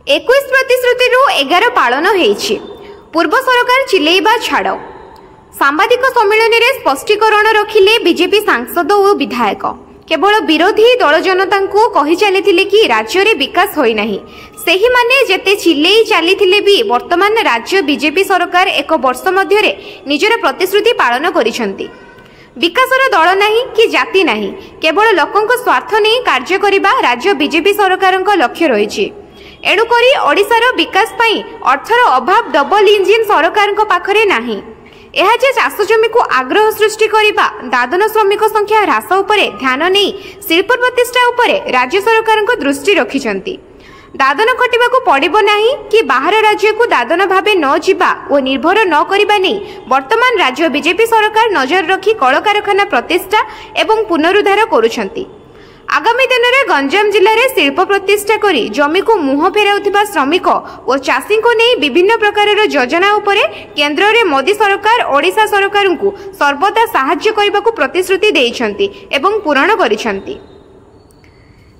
21 प्रतिश्रुति 11 पालन होईछि। पूर्व सरकार चिल्लेइबा छाड़ सांबादिक सम्मेलन में स्पष्टीकरण रखिले बीजेपी सांसद और विधायक। केवल विरोधी दल जनता को कही चली कि राज्य में विकास होई नहीं। सेही माने जेते चिल्लेई चली भी वर्तमान राज्य बीजेपी सरकार एक वर्ष मध्य निजर प्रतिश्रुति पालन करिसेंती। विकासर दल नहीं कि जाति नहीं, केवल लोकंक स्वार्थ नहीं कार्य करिबा राज्य बीजेपी सरकार लक्ष्य रही। एणुकरी ओडिशार विकास पाई अर्थर अभाव डबल इंजिन सरकार पाखरे नाही। यह जे चाष जमी को आग्रह सृष्टि करिबा, दादन श्रमिक संख्या ह्रास उपरे ध्यान नहीं शिल्प प्रतिष्ठा उपरे राज्य सरकार दृष्टि रखिछंती। दादन खटिबाकू पड़िबो नाही कि बाहर राज्य को दादन भावे न जिबा और निर्भर न करिबा नहीं वर्तमान राज्य बीजेपी सरकार नजर रखी कल कारखाना प्रतिष्ठा एवं पुनरुद्धार करुछंती। आगामी दिन में गंजाम जिले में शिल्प प्रतिष्ठा करी जमी को मुह फेराउथिबा श्रमिक और चाषी को नहीं विभिन्न प्रकार योजना उपरे केंद्र में मोदी सरकार ओडिशा सरकार को सर्वदा साहाय्य करने को प्रतिश्रुति देइछंती एवं पूरण करिछंती।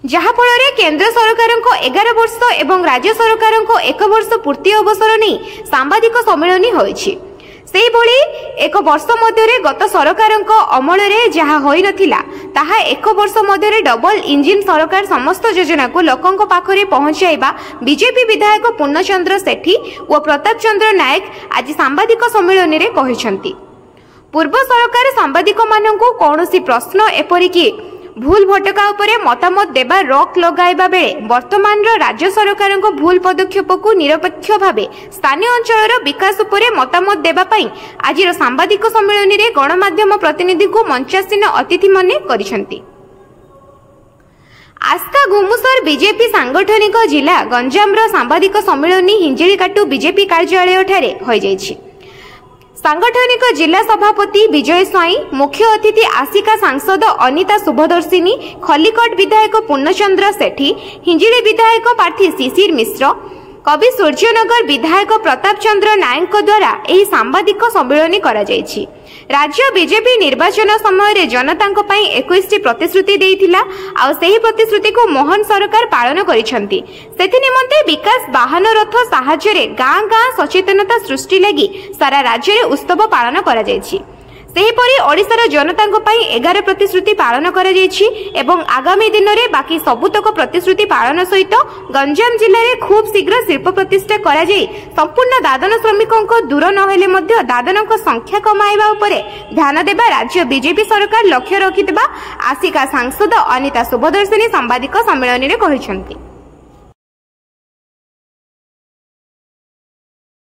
जहाँफल केंद्र सरकार को 11 वर्ष एवं राज्य सरकार को 1 वर्ष पूर्ति अवसर नहीं सांबादिक सम्मेलन होईछि। सेही भली 1 वर्ष मध्य गत सरकार अमल जहाँ होई नथिला ताहा 1 वर्ष मध्य डबल इंजिन सरकार समस्त योजना को लोकों पाखरे पहुंचाइबा बीजेपी विधायक पूर्णचंद्र सेठी और प्रताप चंद्र नायक आज सांबादिक सम्मेलन में कहिसेंती। पूर्व सरकार सांबादिक माननकु कौनसी प्रश्न एपरिकी भूल भटका उपरे मतामत देबा रोक लगाइबा बेले वर्तमान राज्य सरकार भूल पदक्षेप को निरपेक्ष भावे स्थानीय अंचल विकास उपरे मतामत देबा पई आज सांबादिक सम्मेलन में गणमाध्यम प्रतिनिधि को मंचासीन अतिथि मने करिसेंती। आस्का घुमुसर बीजेपी सांगठनिक जिला गंजाम सांबादिक सम्मेलन हिंजिलीकाटू बीजेपी कार्यालय ठारे होई जायछि। सांगठनिक जिला सभापति विजय स्वाई, मुख्य अतिथि आसिका सांसद अनिता शुभदर्शिनी, खलिकोट विधायक पूर्णचंद्र सेठी, हिंजिली विधायक प्रार्थी शिशिर मिश्र, कवि सूर्यनगर विधायक प्रताप चंद्र नायक द्वारा यह सांबादिक सम्मेलन करा जायछि। राज्य बीजेपी निर्वाचन समय जनता 21 प्रतिश्रुति देइथिला आ सेही प्रतिश्रुति को मोहन सरकार पालन करिसेंती। सेथि निमंते विकास वाहन रथ साहाय्य गाँ गाँ सचेतनता सृष्टि लगी सारा राज्य में उत्सव पालन करा जायछि। सेहीपरि ओडिशार जनता 11 प्रतिश्रुति पालन करा जायछि एवं आगामी दिन में बाकी सबुतक प्रतिश्रुति पालन सहित गंजाम जिले में खूब शीघ्र शिल्प प्रतिष्ठा करा जाई संपूर्ण दादन श्रमिकों दूर नहेले मध्य दादन संख्या कमाइबा उपरे ध्यान देबा राज्य बीजेपी सरकार लक्ष्य रखिथिबा आसिका सांसद अनिता शुभदर्शिनी सांबादिक सम्मेलन में कहिसेंती।